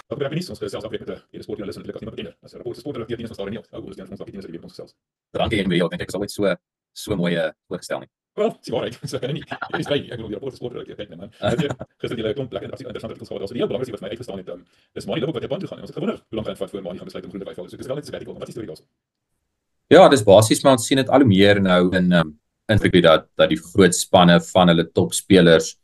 Dat begryp ek nie, ons gesels afweek met 'n sportjoernalis eintlik as iemand bekender. As 'n reporter sportjoernalis teen ons daar nie. Ou, ons teen ons bakkie teen ons gesels. Dankie en ek dink ek is altyd so mooi voorgestel nie. Wel, dis waarheid, so kan nie. Jy is by, ek bedoel die reporter sportjoernalis kyk net man. Gister die klomp plekke interessante artikels gehad. Also die heel belangrikste wat my uitgestaan het, dis Mani loop wat Japan toe gaan. Ons het gewonder hoe lank gaan dit vat voor Mani gaan besluit om groente byval. So dis wel net sabbatical, maar wat is die storie daarso? Ja, dis basies maar ons sien dit al hoe meer nou in rugby dat die groot spanne van hulle topspelers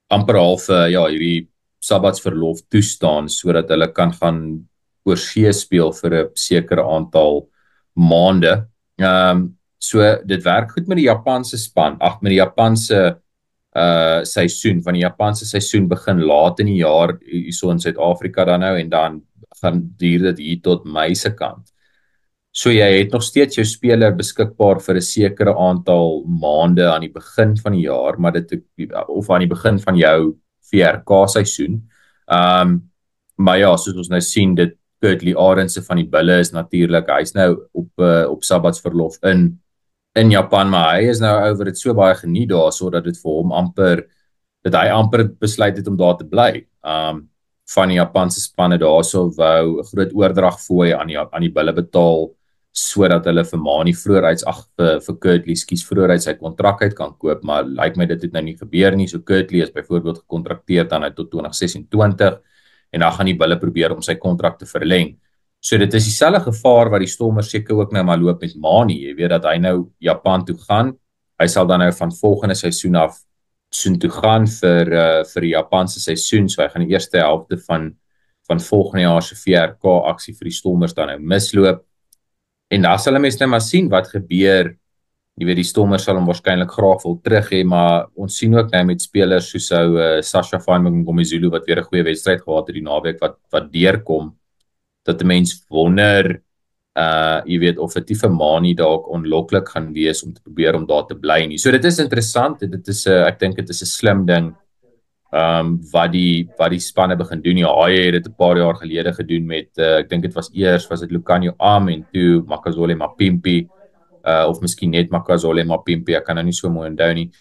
amper half hierdie sabbatsverlof toestaan sodat hulle kan gaan oorsee speel vir 'n sekere aantal maande. So dit werk goed met die Japanse span. Met die Japanse seisoen. Van die Japanse seisoen begin laat in die jaar hierso in Suid-Afrika dan nou en dan gaan duur dit hier tot Mei se kant. So jy het nog steeds jou speler beskikbaar vir 'n sekere aantal maande aan die begin van die jaar, maar of aan die begin van jou VRK seisoen. Maar ja, soos ons nou sien, dit Kurtley Arendse van die Bulle is natuurlik, hy's nou op sabbatsverlof in Japan, maar hy is nou oor dit so baie geniet daar sodat dit vir hom dat hy amper besluit het om daar te bly. Van die Japanse spanne daarso wou 'n groot oordrag fooi aan die Bulle betaal sodat hulle vir Mani vir Kurtley vroeër sy kontrak uit kan koop, maar lyk my dit het nou nie gebeur nie. So Kurtley is byvoorbeeld gekontrakteer dan uit tot 2026 en dan gaan die Bulle probeer om sy kontrak te verleng. So dit is dieselfde gevaar wat die Stormers seker ook nou maar loop met Mani. Jy weet dat hy nou Japan toe gaan. Hy sal dan nou van volgende seisoen af toe gaan vir die Japanse seisoen. So hy gaan die eerste helfte van volgende jaar se VRK aksie vir die Stormers dan nou misloop. En daar sal mense net maar sien wat gebeur. Jy weet die Stormers sal hom waarskynlik graag wil terug hê, maar ons sien ook nou met spelers soos Sasha Fine-Mngomezulu wat weer 'n goeie wedstryd gehad het die naweek wat deurkom, dat 'n mens wonder jy weet of dit vir Mani dalk onloklik gaan wees om te probeer om daar te bly nie. So dit is interessant. Ek dink dit is 'n slim ding wat die spanne begin doen. Ja, hy het dit 'n paar jaar gelede gedoen met ek dink dit was dit Lucanio Am en toe Makazole Mapimpi of miskien net Makazole Mapimpi, ek kan nou nie so mooi onthou nie.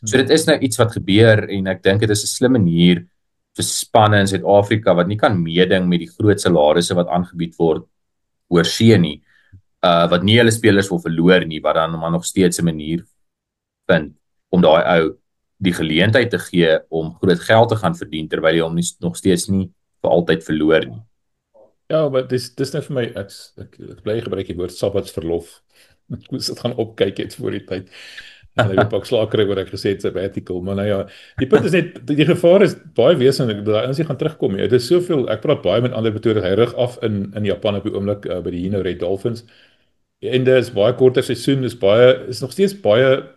So dit is nou iets wat gebeur en ek dink dit is 'n slim manier vir spanne in Suid-Afrika wat nie kan meeding met die groot salarisse wat aangebied word oor see nie, wat nie hulle spelers wil verloor nie, wat dan maar nog steeds 'n manier vind om daai ou die geleentheid te gee om groot geld te gaan verdien terwyl hy hom nog steeds nie vir altyd verloor nie. Ja, maar dis net vir my ek bly gebruik die woord sabbatsverlof. Ek moes dit gaan opkyk het voor die tyd. En ek het ook slaag kry wat ek gesê het sabbatical, maar nou ja, die punt is net die gevaar is baie wesentlik dat daai gaan terugkom. Dit is soveel, ek praat baie met ander betoerders, hy rig af in Japan op die oomblik by die Hino Red Dolphins. En dit is baie korter seisoen, is nog steeds baie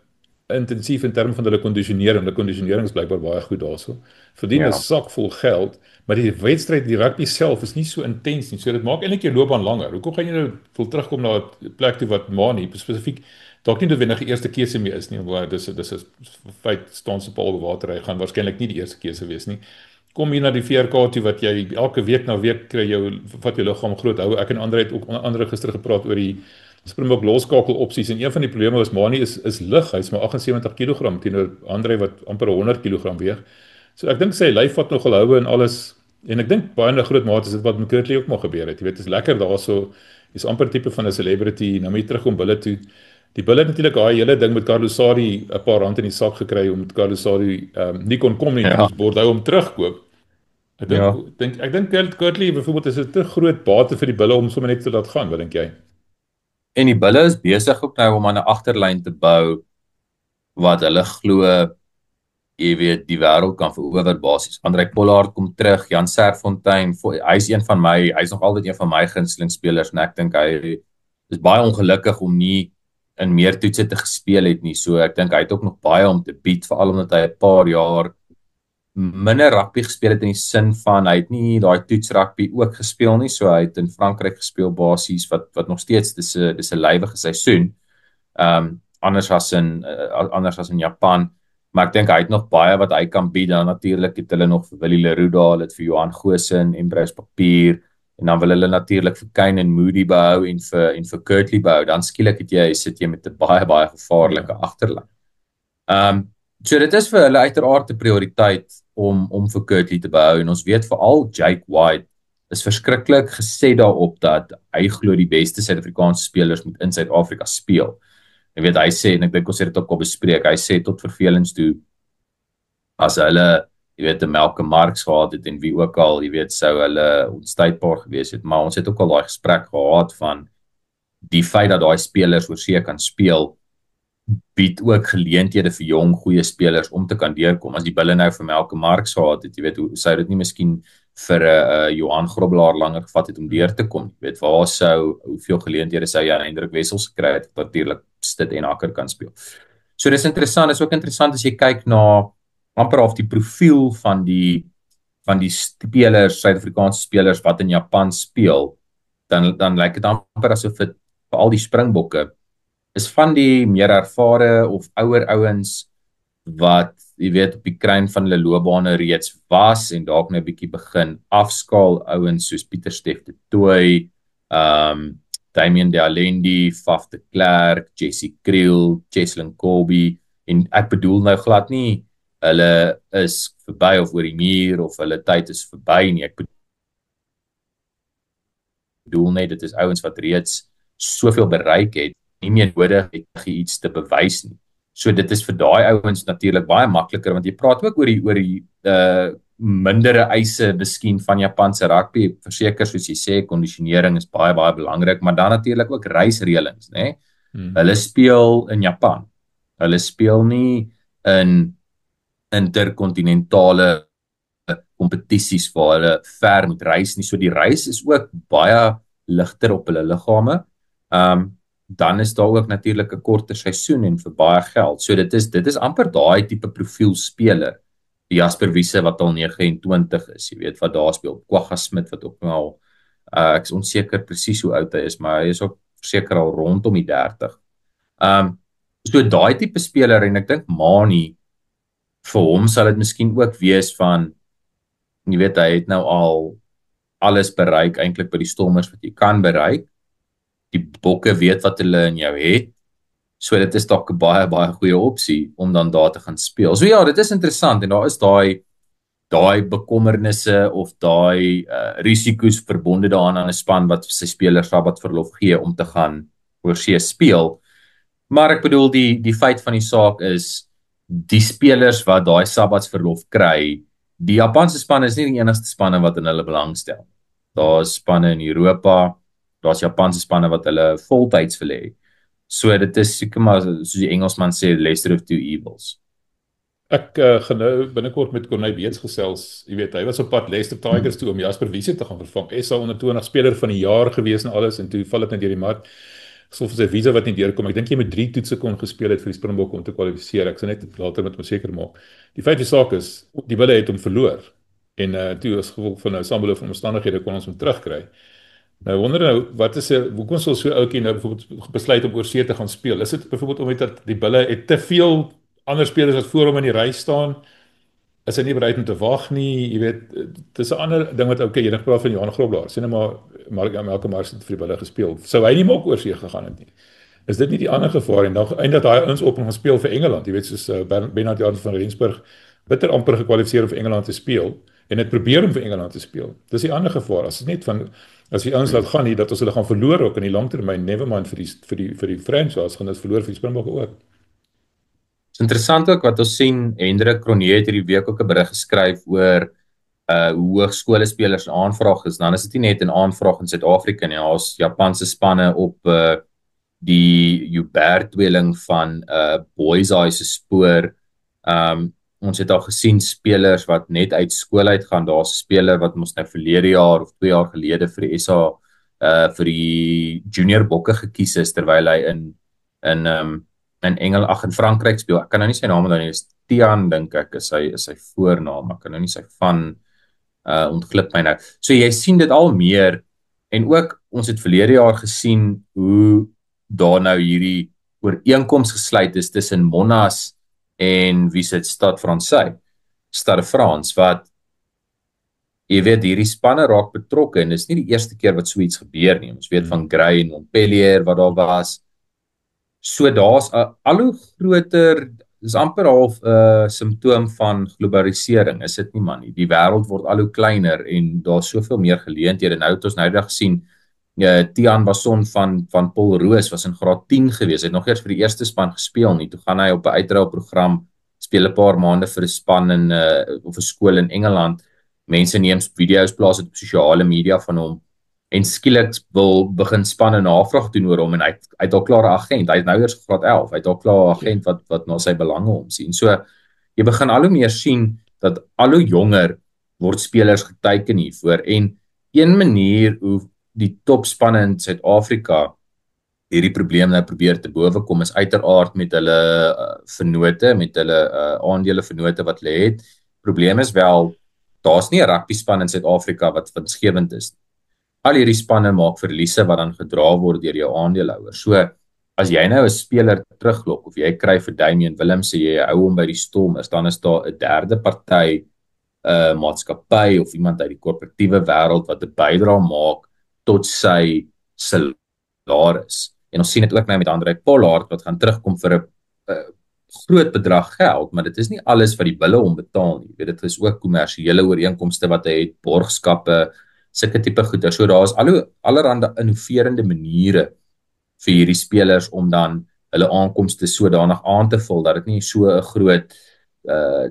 intensief in terme van hulle kondisionering. Hulle kondisionering is blykbaar baie goed daarso. Verdien 'n sak vol geld, maar die wedstryd, die rugby self is nie so intens nie. So dit maak eintlik jou loopbaan langer. Hoekom gaan jy nou wil terugkom na 'n plek toe wat Mani spesifiek dalk nie noodwendig die eerste keuse meer is nie, waar dis 'n feit staan se paal water, hy gaan waarskynlik nie die eerste keuse wees nie. Kom hier na die VRK toe wat jy elke week na week kry vat jou liggaam groot hou. Ek en Andre het ook ander gister gepraat oor die Springbok loskakel opsies en een van die probleme was Mani is lig, hy's maar 78 kg teenoor Andre wat amper 100 kg weeg. So ek dink sy lyf vat nogal houe en alles en ek dink baie in 'n groot mate is dit wat met Kurtley ook maar gebeur het. Jy weet, dit is lekker daarso, is amper tipe van 'n celebrity, nou moet jy terugkom Bulle toe. Die Bulle het natuurlik daai hele ding met Carlos Sari 'n paar rand in die sak gekry om met Carlos Sari nie kon kom nie, ons bord hy om terugkoop. Ek dink Kurtley byvoorbeeld is 'n te groot bate vir die Bulle om sommer net te laat gaan, wat dink jy? En die Bulle is besig ook nou om aan 'n agterlyn te bou wat hulle glo jy weet die wêreld kan verower basies. Andrei Pollard kom terug, Jan Serfontein, hy's nog altyd een van my gunsteling spelers en ek dink hy is baie ongelukkig om nie in meer toetse te gespeel het nie. So ek dink hy het ook nog baie om te bied, veral omdat hy 'n paar jaar minder rugby gespeel het in die sin van hy het nie daai toets rugby ook gespeel nie. So hy het in Frankryk gespeel basies wat nog steeds dis 'n lywige seisoen. Anders as in Japan. Maar ek dink hy het nog baie wat hy kan bied. Dan natuurlik het hulle nog vir Willie Leroux daar, hulle het vir Johan Goosen en Bruce Papier en dan wil hulle natuurlik vir Kane en Moody behou en vir Kurtley behou. Dan skielik sit jy met 'n baie gevaarlike agterlyn. So dit is vir hulle uiteraard 'n prioriteit om vir Kurtley te behou en ons weet veral Jake White is verskriklik gesê daarop dat hy glo die beste Suid-Afrikaanse spelers moet in Suid-Afrika speel. Jy weet, hy sê, en ek dink ons het dit ook al bespreek, hy sê tot vervelings toe, as hulle, jy weet, 'n Malcolm Marx gehad het en wie ook al, jy weet, sou hulle onstuitbaar gewees het, maar ons het ook al daai gesprek gehad van die feit dat daai spelers oor see kan speel, bied ook geleenthede vir jong goeie spelers om te kan deurkom. As die Bulle nou vir Malcolm Marx gehad het, jy weet, hoe sou dit nie miskien vir 'n Johan Grobbelaar langer gevat het om deur te kom. Jy weet, hoeveel geleenthede sou jy aan Hendrik Wessels gekry het, natuurlik Stit en Akker kan speel. So dis interessant, dis ook interessant as jy kyk na amper half die profiel van die spelers, Suid-Afrikaanse spelers wat in Japan speel, dan lyk dit amper asof dit vir al die Springbokke is van die meer ervare of ouer ouens wat, jy weet, op die kruin van hulle loopbane reeds was en dalk nou 'n bietjie begin afskaal, ouens soos Pieter Steff de Tooy, Damien de Allende, Faf de Klerk, Jesse Kriel, Cheslin Kolbe, en ek bedoel nou glad nie hulle is verby of oor die muur of hulle tyd is verby nie, ek bedoel net dit is ouens wat reeds soveel bereik het, nie meer nodig het iets te bewys nie. So dit is vir daai ouens natuurlik baie makliker, want jy praat ook oor die mindere eise miskien van Japanse rugby, verseker soos jy sê, kondisionering is baie belangrik, maar dan natuurlik ook reisreëlings, né? Hulle speel in Japan. Hulle speel nie in interkontinentale kompetisies waar hulle ver moet reis nie. So die reis is ook baie ligter op hulle liggame. Dan is daar ook natuurlik 'n korter seisoen en vir baie geld. So dit is amper daai tipe profiel speler. Die Jasper Wiese wat al 29 is, jy weet wat daar speel. Kwagga Smit wat ook nou al ek is onseker presies hoe oud hy is, maar hy is ook seker al rondom die 30. So daai tipe speler en ek dink Mani vir hom sal dit miskien ook wees van, jy weet, hy het nou al alles bereik eintlik by die Stormers wat jy kan bereik. Die Bokke weet wat hulle in jou het. So dit is dalk 'n baie goeie opsie om dan daar te gaan speel. So ja, dit is interessant en daar is daai bekommernisse of daai risiko's verbonde daaraan aan 'n span wat sy spelers sabbatverlof gee om te gaan oorsee speel. Maar ek bedoel die feit van die saak is die spelers wat daai sabbatsverlof kry, die Japanse spanne is nie die enigste spanne wat in hulle belangstel. Daar's spanne in Europa, daar's Japanse spanne wat hulle voltyds wil hê. So dit is seker maar soos die Engelsman sê, lesser of two evils. Ek gaan nou binnekort met Corneille Beets gesels. Jy weet, hy was op pad Leicester Tigers toe om Jasper Wiese te gaan vervang. SA onder 20 speler van die jaar gewees en alles en toe val dit net deur die mat. Asof sy visa wat nie deurkom. Ek dink jy met 3 toetse kon gespeel het vir die Springbokke om te kwalifiseer. Ek sal net later met hom seker maak. Die feit die saak is, die Bulle het hom verloor. En toe as gevolg van 'n samelewing van omstandighede kon ons hom terugkry. Nou wonder nou, hoekom sal so 'n ouetjie nou byvoorbeeld besluit om oorsee te gaan speel? Is dit byvoorbeeld omdat dat die Bulle het te veel ander spelers wat voor hom in die ry staan? Is hy nie bereid om te wag nie? Jy weet, dis 'n ander ding wat jy net praat van Johan Grobbelaar. Sê net maar Malcolm Marx het vir die Bulle gespeel. Sou hy nie maar ook oorsee gegaan het nie? Is dit nie die ander gevaar en dan eindig daai ons op om gaan speel vir Engeland? Jy weet, soos Bernard Jansen van Rensburg bitter amper gekwalifiseer om vir Engeland te speel en het probeer om vir Engeland te speel. Dis die ander gevaar. As die ouens laat gaan nie, dat ons hulle gaan verloor ook in die langtermyn, nevermind vir die franchise, gaan ons verloor vir die Springbokke ook. Dis interessant ook wat ons sien, Hendrik Cronje het hierdie week ook 'n berig geskryf oor hoe hoërskole spelers aanvraag is. Dan is dit nie net 'n aanvraag in Suid-Afrika nie, daar's Japanse spanne op die Joubert-tweeling van Boys Eye se spoor. Ons het al gesien spelers wat net uit skool uitgaan. Daar's 'n speler wat ons nou verlede jaar of 2 jaar gelede vir die SA vir die junior Bokke gekies is terwyl hy in Frankryk speel. Ek kan nou nie sy naam onthou nie, is Tian dink ek is sy voornaam. Ek kan nou nie sy van ontglip my nou. So jy sien dit al meer en ook ons het verlede jaar gesien hoe daar nou hierdie ooreenkoms gesluit is tussen Monas en wie sit Stade Frans wat jy weet hierdie spanne raak betrokke en dis nie die eerste keer wat so iets gebeur nie. Ons weet van Grey en Montpellier wat daar was. So daar's 'n al hoe groter dis amper half 'n simptoom van globalisering, is dit nie man nie. Die wêreld word al hoe kleiner en daar's soveel meer geleenthede. Nou het ons nou eendag gesien Tiaan Basson van Paul Roos was in graad 10 gewees. Hy het nog eers vir die eerste span gespeel nie. Toe gaan hy op 'n uitruilprogram, speel 'n paar maande vir 'n span in of 'n skool in Engeland. Mense neem video's plaas op sosiale media van hom en skielik wil begin spanne navraag doen oor hom en hy het al klaar 'n agent. Hy het nou eers graad 11. Hy het al klaar 'n agent wat na sy belange omsien. So jy begin al hoe meer sien dat al hoe jonger word spelers geteken hiervoor en een manier hoe die topspanne in Suid-Afrika hierdie probleem nou probeer te bowe kom is uiteraard met hulle vennote, met hulle aandele vennote wat hulle het. Probleem is wel daar's nie 'n rugby span in Suid-Afrika wat winsgewend is. Al hierdie spanne maak verliese wat dan gedra word deur jou aandeelhouers. So as jy nou 'n speler teruglok of jy kry vir Damian Willemse jy hou hom by die Stormers, dan is daar 'n derde party maatskappy of iemand uit die korporatiewe wêreld wat 'n bydrae maak tot sy salaris. En ons sien dit ook nou met Andre Pollard wat gaan terugkom vir 'n groot bedrag geld, maar dit is nie alles wat die bulle hom betaal nie. Jy weet dit is ook kommersiële ooreenkomste wat hy het, borgskappe, sulke tipe goeder. So daar is allerhande innoverende maniere vir hierdie spelers om dan hulle aankomste sodanig aan te vul dat dit nie so 'n groot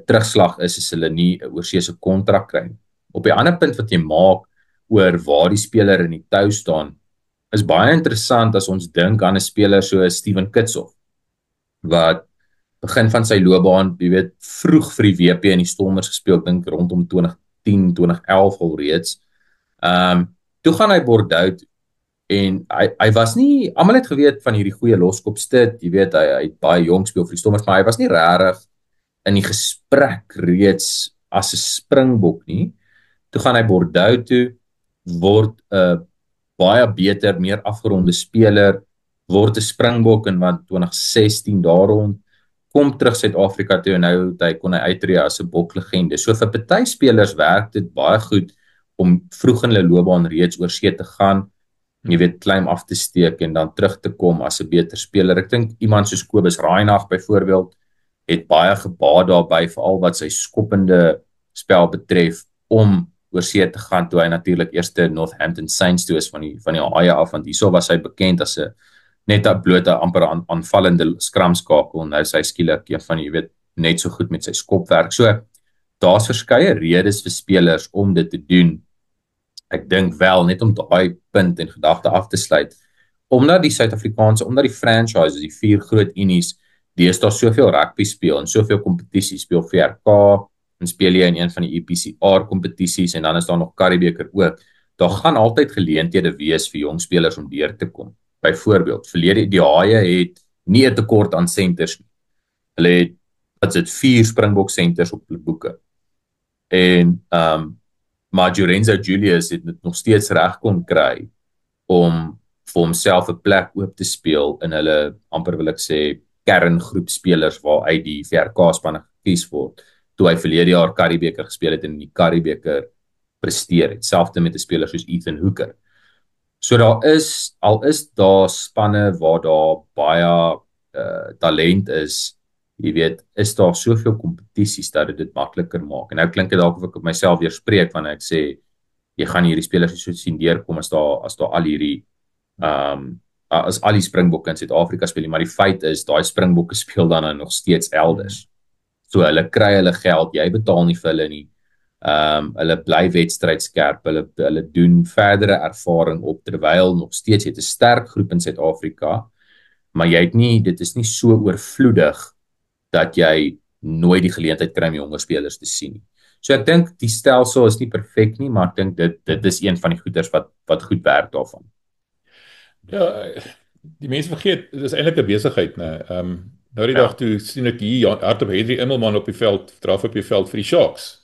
terugslag is as hulle nie 'n oorseese kontrak kry. Op die ander punt wat jy maak oor waar die speler in die tou staan, is baie interessant as ons dink aan 'n speler so Steven Kitshoff wat begin van sy loopbaan, jy weet, vroeg vir die WP in die Stormers gespeel, dink rondom 2010, 2011 alreeds. Toe gaan hy Bordeaux toe. En hy was nie, almal het geweet van hierdie goeie loskopstit, jy weet, hy het baie jong speel vir die Stormers, maar hy was nie regtig in die gesprek reeds as 'n springbok nie. Toe gaan hy Bordeaux toe, word 'n baie beter, meer afgeronde speler, word 'n springbok in wat 2016 daar rond, kom terug Suid-Afrika toe en nou kon hy uittreë as 'n boklegende. So vir party spelers werk dit baie goed om vroeg in hulle loopbaan reeds oor see te gaan, jy weet, klim af te steek en dan terug te kom as 'n beter speler. Ek dink iemand soos Kobus Reinagh byvoorbeeld het baie gebaat daarby, veral wat sy skoppende spel betref, om oor see te gaan toe hy natuurlik eerste Northampton Saints toe is van die haie af, want hierso was hy bekend as 'n net 'n blote amper aanvallende skramskakel en nou is hy skielik jy weet, net so goed met sy skopwerk. So daar's verskeie redes vir spelers om dit te doen. Ek dink wel, net om daai punt en gedagte af te sluit, omdat die franchises, die 4 groot unies, deesdae soveel rugby speel en soveel kompetisies speel, VRK, en speel jy in een van die EPCR kompetisies en dan is daar nog Curriebeeker ook. Daar gaan altyd geleenthede wees vir jong spelers om deur te kom. Byvoorbeeld, verlede die Haie het nie 'n tekort aan senters nie. Hulle het 4 Springbok senters op hulle boeke. En maar Lorenzo Julius het dit nog steeds reg kon kry om vir homself 'n plek oop te speel in hulle, amper wil ek sê, kerngroep spelers waaruit die VRK spanne gekies word, toe hy verlede jaar Curriebeeker gespeel het en in die Curriebeeker presteer het, selfs met 'n speler soos Ethan Hooker. So al is daar spanne waar daar baie talent is, jy weet, is daar soveel kompetisies dat dit makliker maak. En nou klink dit dalk of ek op myself weer spreek wanneer ek sê jy gaan hierdie spelers so sien deurkom as daar al hierdie as al die Springbokke in Suid-Afrika speel, maar die feit is daai Springbokke speel dan nog steeds elders. So hulle kry hulle geld, jy betaal nie vir hulle nie. Hulle bly wedstrydskerp, hulle doen verdere ervaring op terwyl nog steeds jy het 'n sterk groep in Suid-Afrika, maar dit is nie so oorvloedig dat jy nooit die geleentheid kry om jonger spelers te sien nie. So ek dink die stelsel is nie perfek nie, maar ek dink dit is een van die goeders wat goed werk daarvan. Ja, die mense vergeet, dit is eintlik 'n besigheid, né? Nou die dag toe sien ek hier hardop Henry Immelman op die veld, draf op die veld vir die Sharks.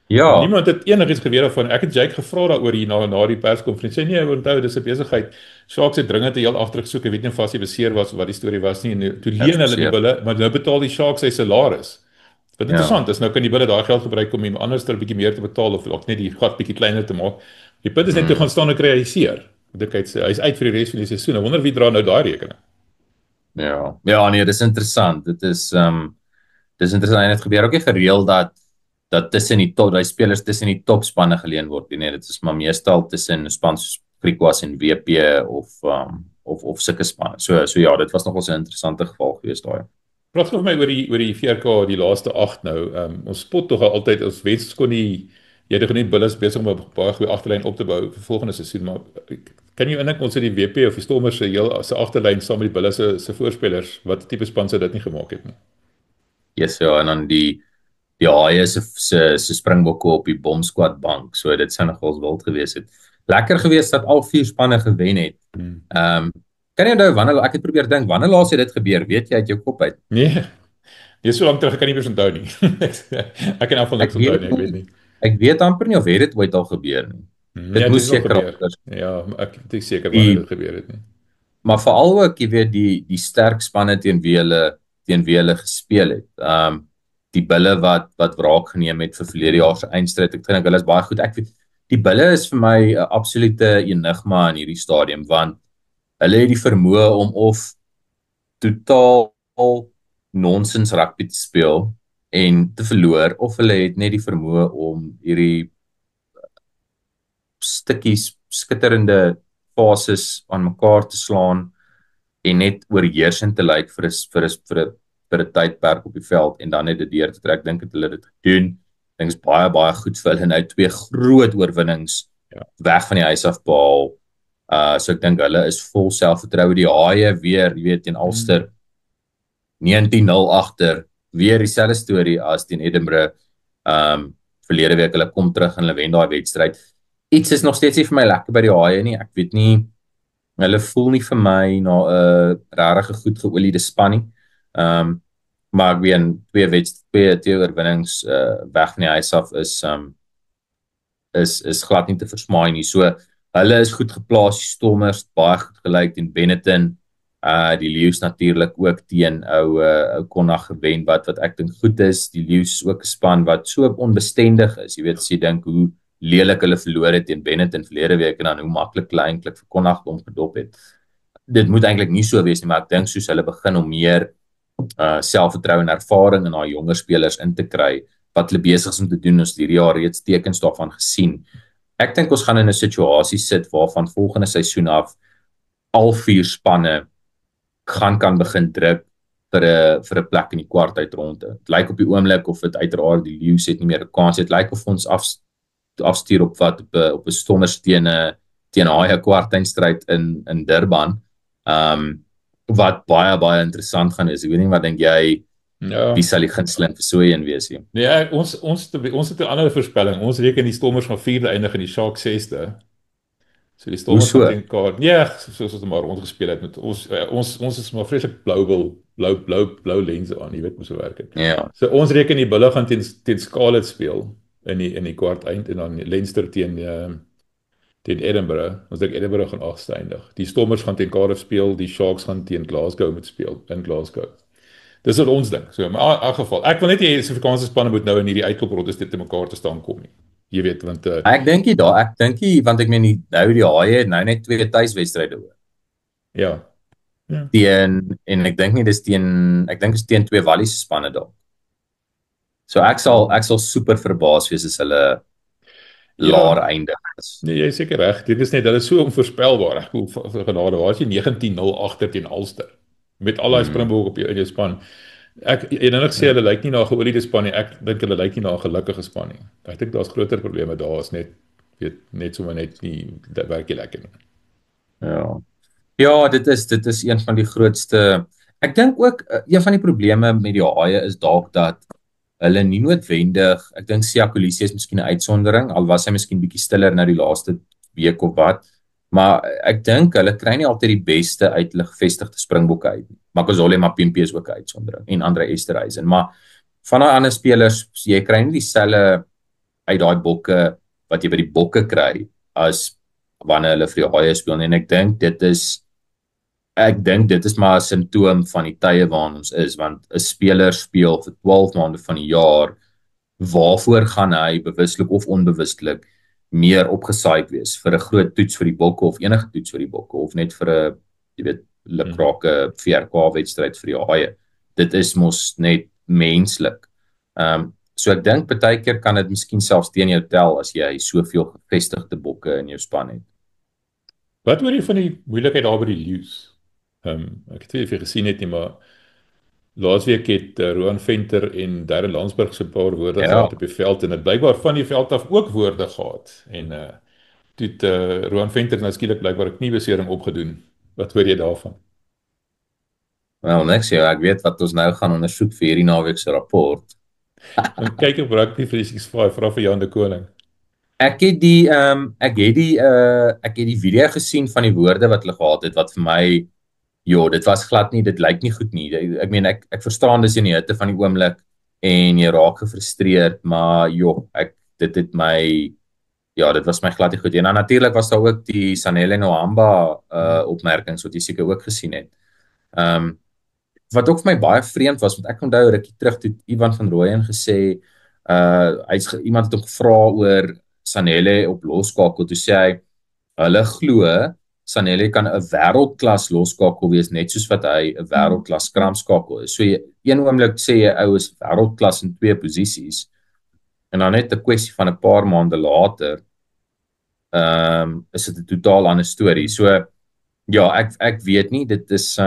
Ja. Niemand het enigiets geweet daarvan. Ek het Jake gevra daaroor hier na die perskonferensie. Sê nee, onthou dis 'n besigheid. Sharks het dringend 'n heel agter gesoek. Ek weet nie of hy beseer was of wat die storie was nie. En toe leen hulle die bulle, maar nou betaal die Sharks sy salaris. Wat interessant is, nou kan die bulle daai geld gebruik om iemand anders 'n bietjie meer te betaal of net die gat bietjie kleiner te maak. Die punt is net toe gaan staan en kry hy seer. Hy's uit vir die res van die seisoen. Ek wonder wie dra nou daai rekening. Ja, nee, dis interessant. Dit is Dis interessant en dit gebeur ook nie gereeld dat tussen die top, daai spelers tussen die topspanne geleen word nie. Dit is maar meestal tussen span soos Griquas en WP of sulke spanne. So ja, dit was nogal 'n interessante geval geweest daai. Praat gou vir my oor die VRK die laaste 8 nou. Ons spot tog altyd as Wes kon nie jy het nie Bulls besig om 'n baie goeie agterlyn op te bou vir volgende seisoen, maar kan jy indink ons het die WP of die Stormers se agterlyn saam met die Bulls se voorspelers, wat tipe span sou dit nie gemaak het nie. Yes, ja, en dan die Haie se Springbokke op die bomsquad bank. So dit sou nogals wild gewees het. Lekker geweest dat al 4 spanne gewen het. Kan jy onthou wanneer ek het probeer dink wanneer laas het dit gebeur? Weet jy uit jou kop uit? Nee. Dis so lank terug, ek kan nie meer onthou nie. Ek kan afval niks onthou nie, ek weet nie. Ek weet amper nie of dit ooit al gebeur nie. Dit moes seker al gebeur. Ja, ek is seker wanneer dit gebeur het nie. Maar veral ook, jy weet, die sterk spanne teen wie hulle gespeel het. Die Bulle wat wraak geneem het vir verlede jaar se eindstryd. Ek dink hulle is baie goed. Ek weet die Bulle is vir my 'n absolute enigma in hierdie stadium want hulle het die vermoë om of totaal nonsens rugby te speel en te verloor of hulle het net die vermoë om hierdie stukkies skitterende fases aan mekaar te slaan en net oorheersend te lyk vir 'n tydperk op die veld en dan net dit deur te trek. Dink het hulle dit gedoen. Dink is baie goed vir hulle nou 2 groot oorwinnings weg van die huis af behaal. So ek dink hulle is vol selfvertroue. Die Haie weer, jy weet, teen Ulster 19-0 agter. Weer dieselfde storie as teen Edinburgh. Verlede week hulle kom terug en hulle wen daai wedstryd. Iets is nog steeds nie vir my lekker by die Haie nie. Ek weet nie, hulle voel nie vir my na 'n regtig goed geoliede span nie. Maar ek weet 2 oorwinnings weg van die huis af is glad nie te versmaai nie. So hulle is goed geplaas, die Stormers baie goed gelyk teen Benetton. Die Lions natuurlik ook teen ou Connacht gewen wat ek dink goed is. Die Lions ook 'n span wat so onbestendig is. Jy weet as jy dink hoe lelik hulle verloor het teen Benetton verlede week en dan hoe maklik hulle eintlik vir Connacht omgedop het. Dit moet eintlik nie so wees nie, maar ek dink soos hulle begin om meer selfvertroue en ervaring in daai jonger spelers in te kry wat hulle besig is om te doen, ons hierdie jaar reeds tekens daarvan gesien. Ek dink ons gaan in 'n situasie sit waarvan volgende seisoen af al 4 spanne kan begin druk vir 'n plek in die kwart uitronde. Dit lyk op die oomblik of dit uiteraard die Lions het nie meer 'n kans. Dit lyk of ons afstuur op op 'n Stormers teen Haie kwartfinalestryd in Durban. Wat baie interessant gaan is. Ek weet nie wat dink jy wie sal die gunsteling vir so een wees nie? Nee, ons het 'n ander voorspelling. Ons reken die Stormers gaan 4de eindig en die Sharks 6de. So die Stormers gaan teen kaart. Ja, soos ons maar rondgespeel het met ons is maar vreeslik blou lense aan, jy weet hoe so werk dit. Ja. So ons reken die Bulle gaan teen Scarlet speel in die kwart eind en dan Leinster teen Edinburgh. Ons dink Edinburgh gaan 8ste eindig. Die Stormers gaan teen Cardiff speel, die Sharks gaan teen Glasgow moet speel in Glasgow. Dis wat ons dink. So in elk geval, ek wil net hê Suid-Afrikaanse spanne moet nou in hierdie uitkloprondes te mekaar te staan kom nie. Jy weet want ek dink nie want ek meen nou die Haie het nou net 2 tuiswedstryde oor. Ja. En ek dink nie dis teen 2 Walliese spanne dalk. So ek sal super verbaas wees as hulle laer eindig is. Nee, jy is seker reg. Dit is net hulle is so onvoorspelbaar. Ek voel vir genade, waar is jy 19-0 agter teen Ulster met al daai Springbokke op in jou span. Ek sê hulle lyk nie na 'n geoliede span nie. Ek dink hulle lyk nie na 'n gelukkige span nie. Ek dink daar's groter probleme daar is net sommer net nie dat werk nie lekker nie. Ja, dit is een van die grootste. Ek dink ook een van die probleme met die Haie is dalk dat hulle nie noodwendig, ek dink Siya Kolisi is miskien 'n uitsondering, al was hy miskien bietjie stiller nou die laaste week of wat, maar ek dink hulle kry nie altyd die beste uit hulle gevestigde Springbokke uit nie. Makazole Mapimpi is ook 'n uitsondering en Andre Esterhuizen, maar van daai ander spelers, jy kry nie dieselfde uit daai bokke wat jy by die bokke kry as wanneer hulle vir die Haie speel en ek dink dit is maar 'n simptoom van die tye waarin ons is, want 'n speler speel vir 12 maande van die jaar, waarvoor gaan hy bewuslik of onbewuslik meer opgesaai wees vir 'n groot toets vir die bokke of enige toets vir die bokke of net vir 'n, jy weet, lekrake VRK wedstryd vir die Haie. Dit is mos net menslik. So ek dink baie keer kan dit miskien selfs teen jou tel as jy soveel gevestigde bokke in jou span het. Wat hoor jy van die moeilikheid daar by die Lions? Ek het nie of jy gesien het nie, maar laasweek het Roan Venter en Darren Landsberg so 'n paar woorde Ja, gehad op die veld en het blykbaar van die veld af ook woorde gehad. En toe het Roan Venter nou skielik blykbaar 'n kniebesering opgedoen. Wat hoor jy daarvan? wel niks ja, ek weet wat ons nou gaan ondersoek vir hierdie naweek se rapport. Gaan kyk op Rugby 365, vra vir Jan de Koning. Ek het die video gesien van die woorde wat hulle gehad het wat vir my dit was glad nie, dit lyk nie goed nie. Ek meen ek verstaan dis in die hitte van die oomblik en jy raak gefrustreerd, maar dit was my glad nie goed. En dan natuurlik was daar ook die Sanele Nohamba opmerkings wat jy seker ook gesien het. Wat ook vir my baie vreemd was, want ek onthou rukkie terug toe Ivan van Rooyen gesê iemand het hom gevra oor Sanele op loskakel, toe sê hy hulle glo Sanele kan 'n wêreldklas loskakel wees net soos wat hy 'n wêreldklas skramskakel is. So een oomblik sê jy ou is wêreldklas in 2 posisies en dan net 'n kwessie van 'n paar maande later is dit 'n totaal ander storie. So ja, ek weet nie, dit is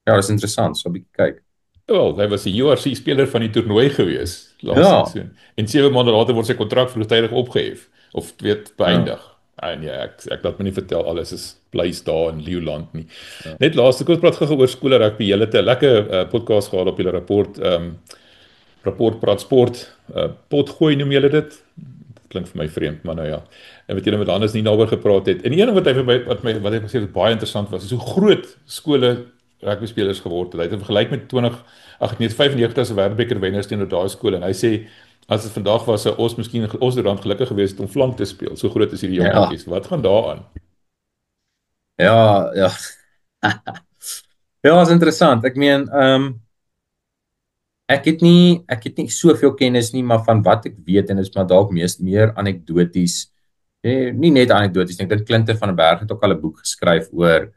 dis interessant, so 'n bietjie kyk. Wel, hy was die URC speler van die toernooi gewees laas seisoen. En 7 maande later word sy kontrak vroegtydig opgehef of beëindig. En ja, ek laat my nie vertel alles is bly's daar in Leeuland nie. Net laaste ek praat gou oor skole rugby. Julle het 'n lekker podcast gehad op julle rapport praat sport. Potgooi noem julle dit. Klink vir my vreemd, maar nou ja. En wat julle met Hannes nie daaroor gepraat het. En die een wat hy gesê het baie interessant was, is hoe groot skole rugby spelers geword het. Hy het vergelyk met 1995 as 'n wêreldbeker wenners teenoor daai skole en hy sê as dit vandag was, sou ons miskien Osdurant gelukkig gewees het om flank te speel. So groot is hierdie jongetjies. Wat gaan daaraan? Ja. Ja, is interessant. Ek meen, ek het nie soveel kennis nie, maar van wat ek weet en dit is maar dalk meer anekdoties. Nie net anekdoties nie. Ek dink Clinton van der Berg het ook al 'n boek geskryf oor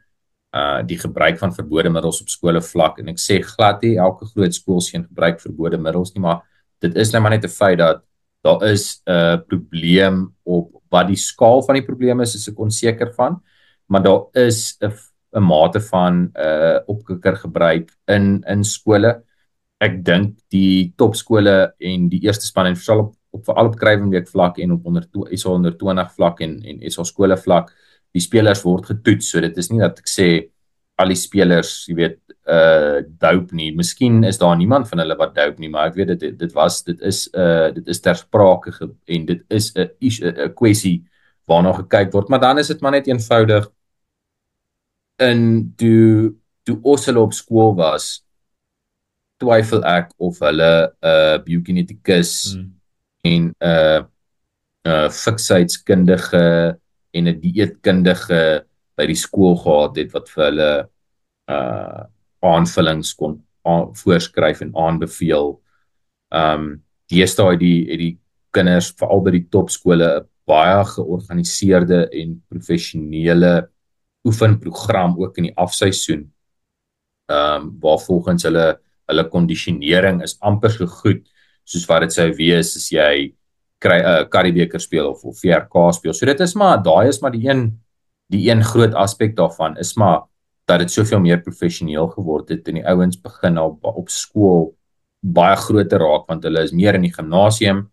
die gebruik van verbode middels op skole vlak en ek sê glad nie elke groot skool sien gebruik verbode middels nie, maar dit is nou maar net 'n feit dat daar is 'n probleem op wat die skaal van die probleem is ek onseker van, maar daar is 'n mate van opkikker gebruik in skole. Ek dink die topskole en die eerste span en veral op Kruivenweek vlak en op SA onder 20 vlak en SA skole vlak, die spelers word getoets, so dit is nie dat ek sê al die spelers, jy weet, dope nie. Miskien is daar niemand van hulle wat dope nie, maar ek weet dit is ter sprake en dit is 'n kwessie waarna gekyk word, maar dan is dit maar net eenvoudig in toe ons hulle op skool was, twyfel ek of hulle biokineticus en fiksheidskundige en 'n dieetkundige by die skool gehad het wat vir hulle aanvullings kon voorskryf en aanbeveel. Deesdae het die kinders veral by die topskole 'n baie georganiseerde en professionele oefenprogram ook in die afseisoen. Waar volgens hulle kondisionering is amper so goed soos wat dit sou wees as jy Curriebeeker speel of VRK speel. So dit is maar, daai is maar die een groot aspek daarvan, is maar dat dit soveel meer professioneel geword het en die ouens begin op skool baie groter raak, want hulle is meer in die gimnasium,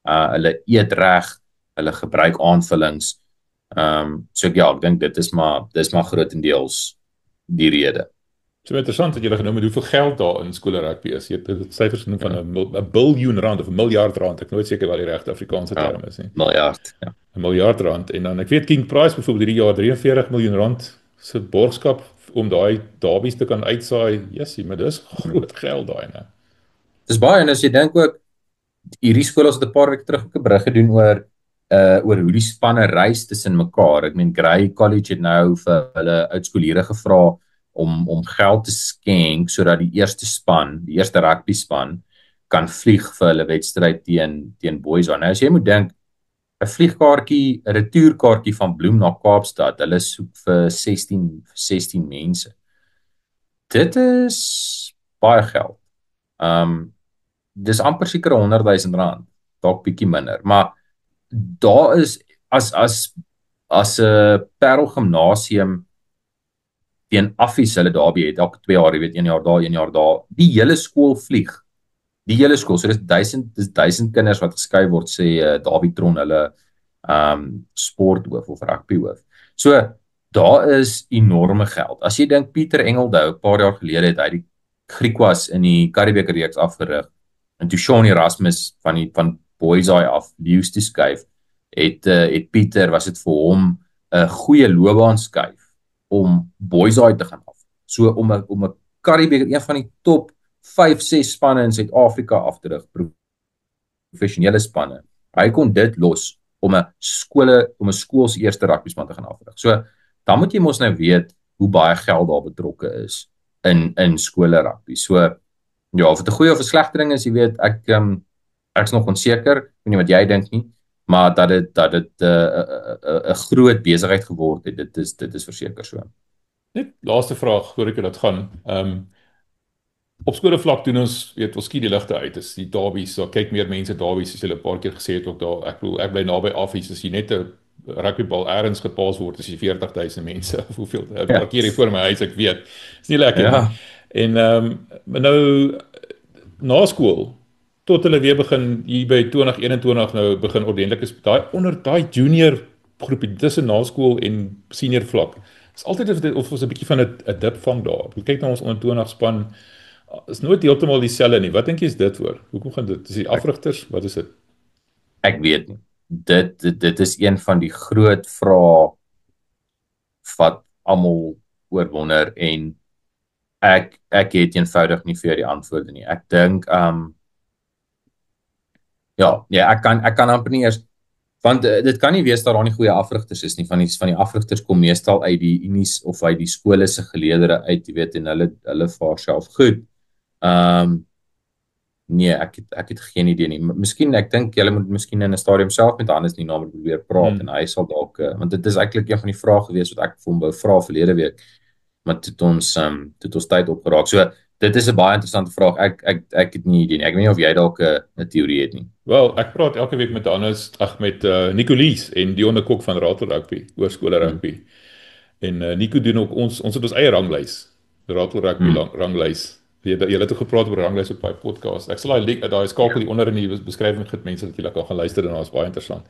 hulle eet reg, hulle gebruik aanvullings. So ja, ek dink dis maar grootendeels die rede. So interessant dat julle genoem het hoeveel geld daar in skole rugby is. Jy het syfers genoem van 'n biljoen rand of 'n miljard rand. Ek nooit seker wat die regte Afrikaanse term is nie. Miljard, ja. 'n miljard rand en dan ek weet King Price byvoorbeeld hierdie jaar 43 miljoen rand se borgskap om daai derbies te kan uitsaai. Jessie, maar dis groot geld daai, né? Dis baie en as jy dink ook hierdie skole het 'n paar weke terug ook 'n berig gedoen oor hoe die spanne reis tussen mekaar. Ek meen Grey College het nou vir hulle oudskooliere gevra om geld te skenk sodat die eerste rugby span kan vlieg vir hulle wedstryd teen Boyswaar. Nou as jy moet dink 'n vliegkaartjie, 'n retourkaartjie van Bloem na Kaapstad, hulle soek vir 16 mense. Dit is baie geld. dis amper seker R100,000, dalk bietjie minder, maar daar is as 'n Parel Gimnasium teen Affies hulle daarby het elke 2 jaar, jy weet 1 jaar daar, 1 jaar daar. Die hele skool vlieg. Die hele skool. So dis 1000 kinders wat geskei word sê Davidtron hulle sporthoof of rugbyhoof. So daar is enorme geld. As jy dink Pieter Engeldou 'n paar jaar gelede het hy die Griekwas in die Karibeker reeks afgerig en toe Shaun Erasmus van Boyseye af Lius te skuif, het Pieter was dit vir hom 'n goeie loopbaan skuif om Boyseye te gaan af. So om 'n Karibeker, een van die top 5-6 spanne in Suid-Afrika af te rig, professionele spanne. Hy kon dit los om 'n skool se eerste rugbyspan te gaan afrig. So dan moet jy mos nou weet hoe baie geld daar betrokke is in skole rugby. So ja, of dit 'n goeie of 'n slegte ding is, jy weet, ek's nog onseker, ek weet nie wat jy dink nie, maar dat dit 'n groot besigheid geword het, dit is verseker so. Net laaste vraag voor ek dit gaan. Op skole vlak doen ons, weet, ons skiet die ligte uit. Is die derbies, so kyk meer mense derbies, soos hulle 'n paar keer gesê het ook daar. Ek bedoel, ek bly naby Affies, as jy net 'n rugbybal ergens gepaas word, is jy 40,000 mense. Hoeveel parkeer hier voor my huis, ek weet. Is nie lekker nie. En nou na skool tot hulle weer begin hier by 2021 nou begin ordentlik is onder daai junior groepie tussen naskool en senior vlak. Is altyd of ons 'n bietjie van 'n dip vang daar. Kyk na ons onder 20 span, is nooit heeltemal dieselfde nie. Wat dink jy is dit voor? Hoekom gaan dit? Is die afrigters? Wat is dit? Ek weet nie. Dit is een van die groot vrae wat almal oorwonder en ek het eenvoudig nie vir die antwoorde nie. Ek dink ek kan amper nie eers, want dit kan nie wees dat daar nie goeie afrigters is nie. Van die afrigters kom meestal uit die unies of uit die skole se geleedere uit, jy weet, en hulle vaar self goed. Nee, ek het geen idee nie. Miskien, ek dink julle moet miskien in 'n stadium self met Hannes nie naam probeer praat en hy sal dalk, want dit is eintlik een van die vrae gewees wat ek vir hom wou vra verlede week, maar het ons tyd opgeraak. So dit is 'n baie interessante vraag. Ek het nie idee nie. Ek weet nie of jy dalk 'n teorie het nie. Wel, ek praat elke week met Hannes, met Nicolies en Dion de Kok van Ratel Rugby, oor skole rugby. En Nico doen ook ons het ons eie ranglys. Ratel Rugby ranglys. Jy het ook gepraat oor ranglys op my podcast. Ek sal daai skakel hier onder in die beskrywing het mense dat julle kan gaan luister en dit is baie interessant.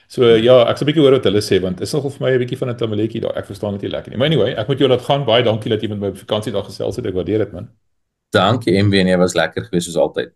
So ja, ek sal 'n bietjie hoor wat hulle sê, want is nogal vir my 'n bietjie van 'n tamaletjie daar. Ek verstaan dit nie lekker nie. Maar anyway, ek moet jou laat gaan. Baie dankie dat jy met my op vakansie daar gesels het. Ek waardeer dit, man. Dankie MW, en jy was lekker geweest soos altyd.